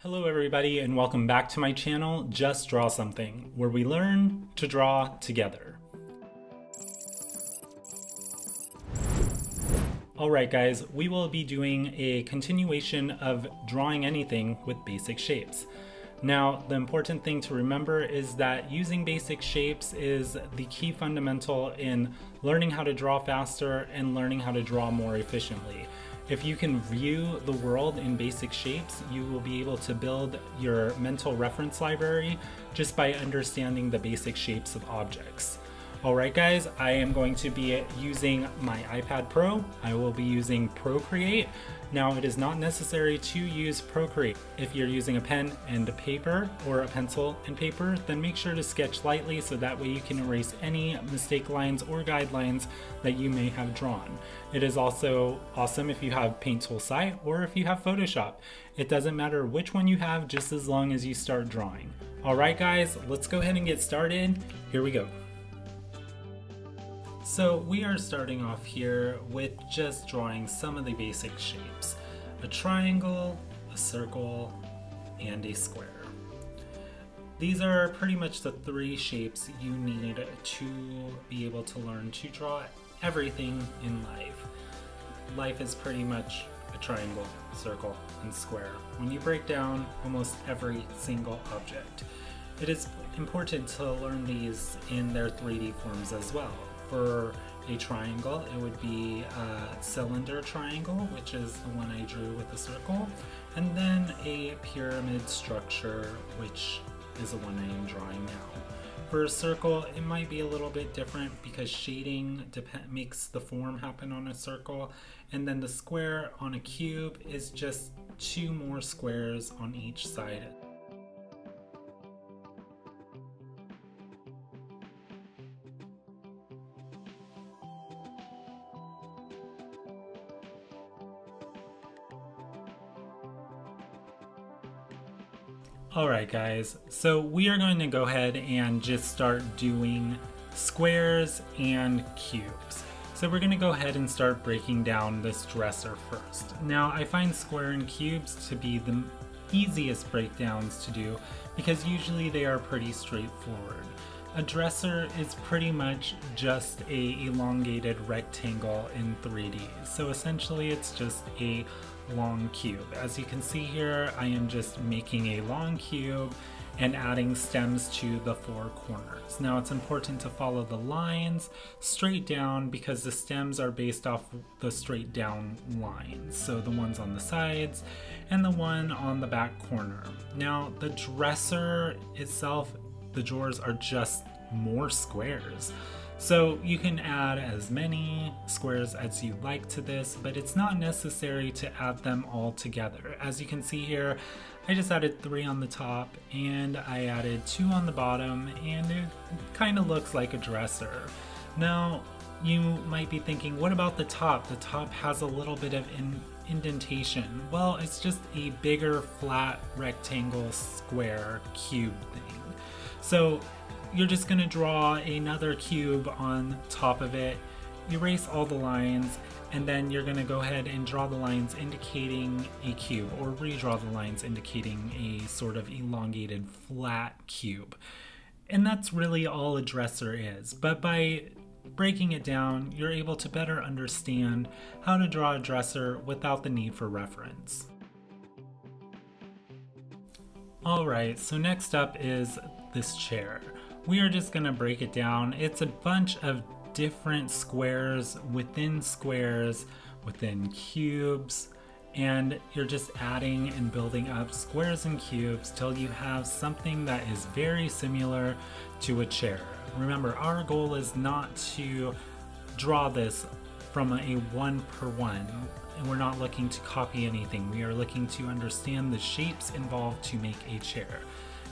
Hello everybody and welcome back to my channel, Just Draw Something, where we learn to draw together. Alright guys, we will be doing a continuation of drawing anything with basic shapes. Now, the important thing to remember is that using basic shapes is the key fundamental in learning how to draw faster and learning how to draw more efficiently. If you can view the world in basic shapes, you will be able to build your mental reference library just by understanding the basic shapes of objects. Alright guys, I am going to be using my iPad Pro. I will be using Procreate. Now it is not necessary to use Procreate. If you're using a pen and paper or a pencil and paper, then make sure to sketch lightly so that way you can erase any mistake lines or guidelines that you may have drawn. It is also awesome if you have Paint Toolsite or if you have Photoshop. It doesn't matter which one you have, just as long as you start drawing. Alright guys, let's go ahead and get started. Here we go. So we are starting off here with just drawing some of the basic shapes. A triangle, a circle, and a square. These are pretty much the three shapes you need to be able to learn to draw everything in life. Life is pretty much a triangle, circle, and square when you break down almost every single object. It is important to learn these in their 3D forms as well. For a triangle, it would be a cylinder triangle, which is the one I drew with a circle, and then a pyramid structure, which is the one I am drawing now. For a circle, it might be a little bit different because shading makes the form happen on a circle, and then the square on a cube is just two more squares on each side. Alright guys, so we are going to go ahead and just start doing squares and cubes. So we're going to go ahead and start breaking down this dresser first. Now I find square and cubes to be the easiest breakdowns to do because usually they are pretty straightforward. A dresser is pretty much just a elongated rectangle in 3D. So essentially it's just a long cube. As you can see here, I am just making a long cube and adding stems to the four corners. Now it's important to follow the lines straight down because the stems are based off the straight down lines. So the ones on the sides and the one on the back corner. Now the dresser itself, the drawers are just more squares. So you can add as many squares as you like to this, but it's not necessary to add them all together. As you can see here, I just added 3 on the top and I added 2 on the bottom, and it kind of looks like a dresser. Now you might be thinking, what about the top? The top has a little bit of indentation. Well, it's just a bigger flat rectangle square cube thing. So you're just going to draw another cube on top of it, erase all the lines, and then you're going to go ahead and draw the lines indicating a cube, or redraw the lines indicating a sort of elongated flat cube. And that's really all a dresser is. But by breaking it down, you're able to better understand how to draw a dresser without the need for reference. Alright, so next up is this chair. We are just going to break it down. It's a bunch of different squares within cubes, and you're just adding and building up squares and cubes till you have something that is very similar to a chair. Remember, our goal is not to draw this from a one-per-one, and we're not looking to copy anything. We are looking to understand the shapes involved to make a chair.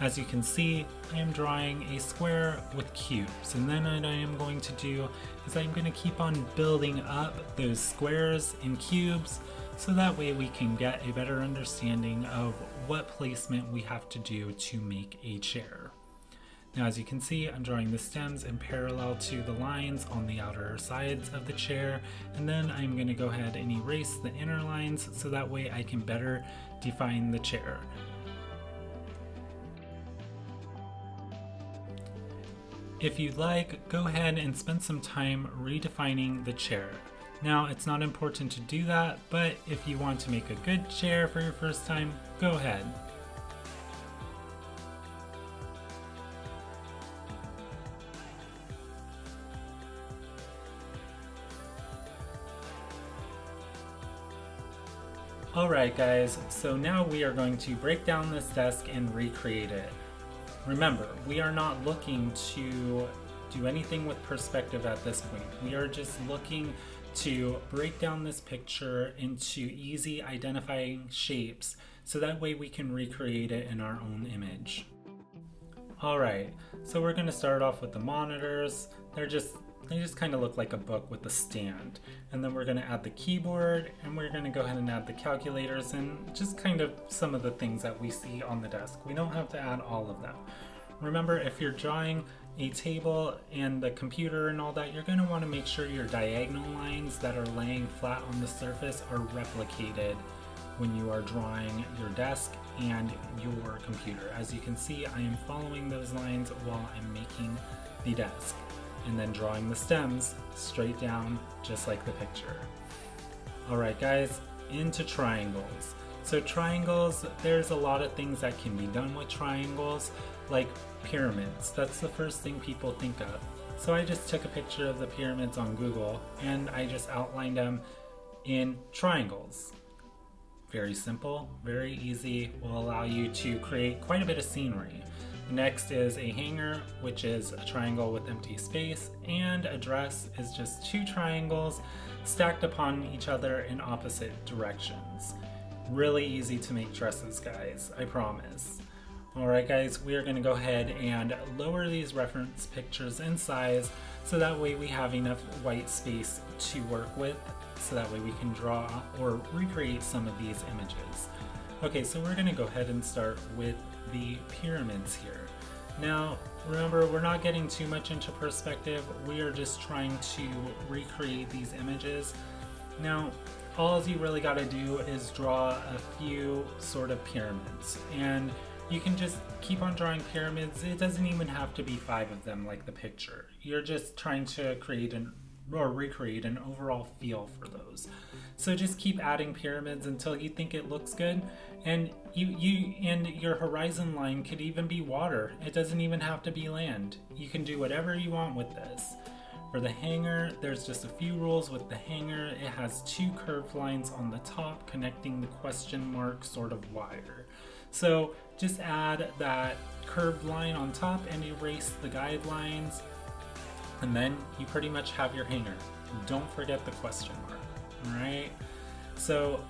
As you can see, I am drawing a square with cubes, and then what I am going to do is I'm going to keep on building up those squares and cubes so that way we can get a better understanding of what placement we have to do to make a chair. Now as you can see, I'm drawing the stems in parallel to the lines on the outer sides of the chair, and then I'm going to go ahead and erase the inner lines so that way I can better define the chair. if you'd like, go ahead and spend some time redefining the chair. Now, it's not important to do that, but if you want to make a good chair for your first time, go ahead. Alright guys, so now we are going to break down this desk and recreate it. Remember, we are not looking to do anything with perspective at this point. We are just looking to break down this picture into easy identifying shapes so that way we can recreate it in our own image. Alright, so we're going to start off with the monitors. They just kind of look like a book with a stand. And then we're going to add the keyboard, and we're going to go ahead and add the calculators and just kind of some of the things that we see on the desk. We don't have to add all of them. Remember, if you're drawing a table and the computer and all that, you're going to want to make sure your diagonal lines that are laying flat on the surface are replicated when you are drawing your desk and your computer. As you can see, I am following those lines while I'm making the desk, and then drawing the stems straight down just like the picture. Alright guys, into triangles. So triangles, there's a lot of things that can be done with triangles, like pyramids. That's the first thing people think of. So I just took a picture of the pyramids on Google and I just outlined them in triangles. Very simple, very easy, will allow you to create quite a bit of scenery. Next is a hanger, which is a triangle with empty space, and a dress is just two triangles stacked upon each other in opposite directions. Really easy to make dresses, guys, I promise. Alright guys, we are going to go ahead and lower these reference pictures in size so that way we have enough white space to work with, so that way we can draw or recreate some of these images. Okay, so we're going to go ahead and start with the pyramids here. Now, remember, we're not getting too much into perspective, we are just trying to recreate these images. Now, all you really got to do is draw a few sort of pyramids, and you can just keep on drawing pyramids. It doesn't even have to be 5 of them like the picture. You're just trying to create or recreate an overall feel for those. So just keep adding pyramids until you think it looks good, and your horizon line could even be water. It doesn't even have to be land. You can do whatever you want with this. For the hanger, there's just a few rules with the hanger. It has 2 curved lines on the top connecting the question mark sort of wire. So just add that curved line on top and erase the guidelines, and then you pretty much have your hanger. Don't forget the question mark. Alright, so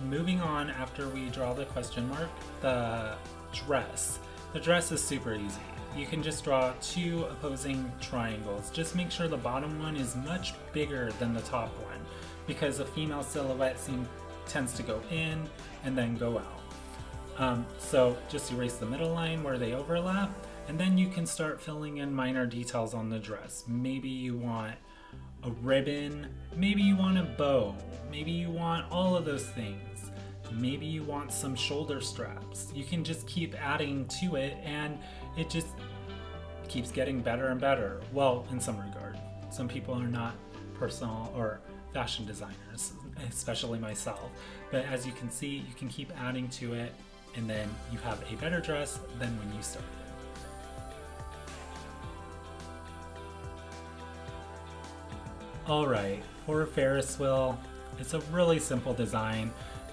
moving on, after we draw the question mark, the dress. The dress is super easy. You can just draw 2 opposing triangles. Just make sure the bottom one is much bigger than the top one, because a female silhouette tends to go in and then go out. So just erase the middle line where they overlap, and then you can start filling in minor details on the dress. Maybe you want a ribbon, maybe you want a bow, maybe you want all of those things. Maybe you want some shoulder straps. You can just keep adding to it, and it just keeps getting better and better. Well, in some regard. Some people are not personal or fashion designers, especially myself. But as you can see, you can keep adding to it, and then you have a better dress than when you started. Alright, for a Ferris wheel, it's a really simple design.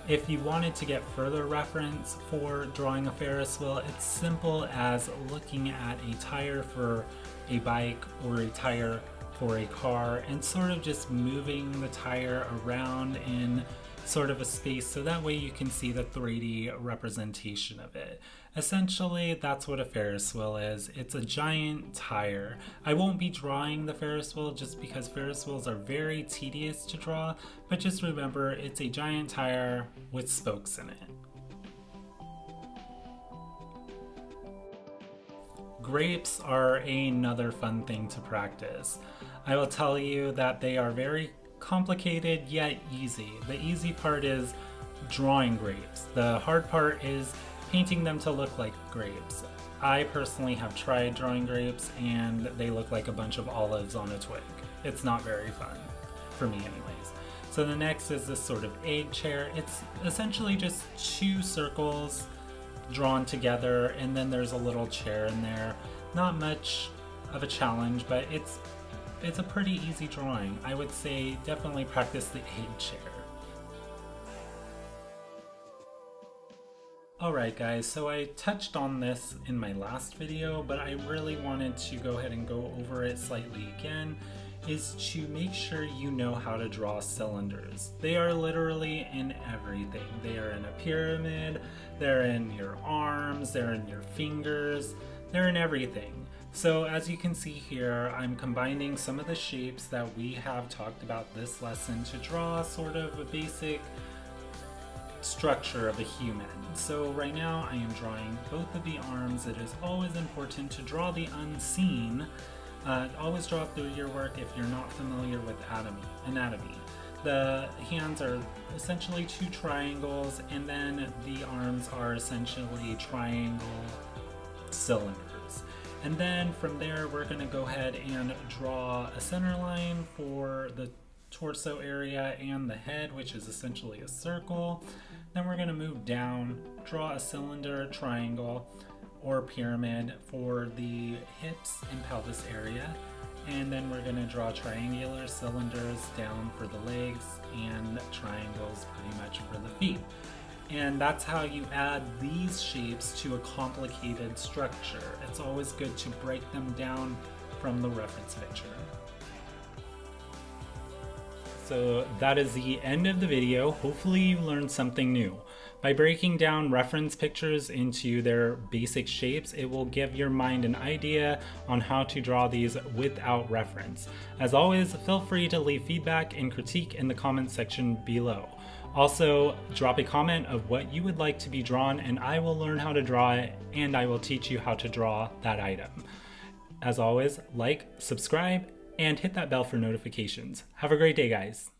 If you wanted to get further reference for drawing a Ferris wheel, it's simple as looking at a tire for a bike or a tire for a car and sort of just moving the tire around in sort of a space so that way you can see the 3D representation of it. Essentially, that's what a Ferris wheel is. It's a giant tire. I won't be drawing the Ferris wheel just because Ferris wheels are very tedious to draw, but just remember it's a giant tire with spokes in it. Grapes are another fun thing to practice. I will tell you that they are very complicated yet easy. The easy part is drawing grapes. The hard part is painting them to look like grapes. I personally have tried drawing grapes and they look like a bunch of olives on a twig. It's not very fun, for me anyways. So the next is this sort of egg chair. It's essentially just two circles drawn together, and then there's a little chair in there. Not much of a challenge, but it's a pretty easy drawing. I would say definitely practice the egg chair. Alright guys, so I touched on this in my last video, but I really wanted to go ahead and go over it slightly again, is to make sure you know how to draw cylinders. They are literally in everything. They are in a pyramid, they're in your arms, they're in your fingers, they're in everything. So as you can see here, I'm combining some of the shapes that we have talked about this lesson to draw sort of a basic structure of a human. So right now I am drawing both of the arms. It is always important to draw the unseen. Always draw through your work if you're not familiar with anatomy. The hands are essentially two triangles, and then the arms are essentially triangle cylinders. And then from there we're going to go ahead and draw a center line for the torso area and the head, which is essentially a circle. Then we're going to move down, draw a cylinder, triangle, or pyramid for the hips and pelvis area. And then we're going to draw triangular cylinders down for the legs and triangles pretty much for the feet. And that's how you add these shapes to a complicated structure. It's always good to break them down from the reference picture. So that is the end of the video. Hopefully you learned something new. By breaking down reference pictures into their basic shapes, it will give your mind an idea on how to draw these without reference. As always, feel free to leave feedback and critique in the comment section below. Also, drop a comment of what you would like to be drawn, and I will learn how to draw it, and I will teach you how to draw that item. As always, like, subscribe, and hit that bell for notifications. Have a great day, guys.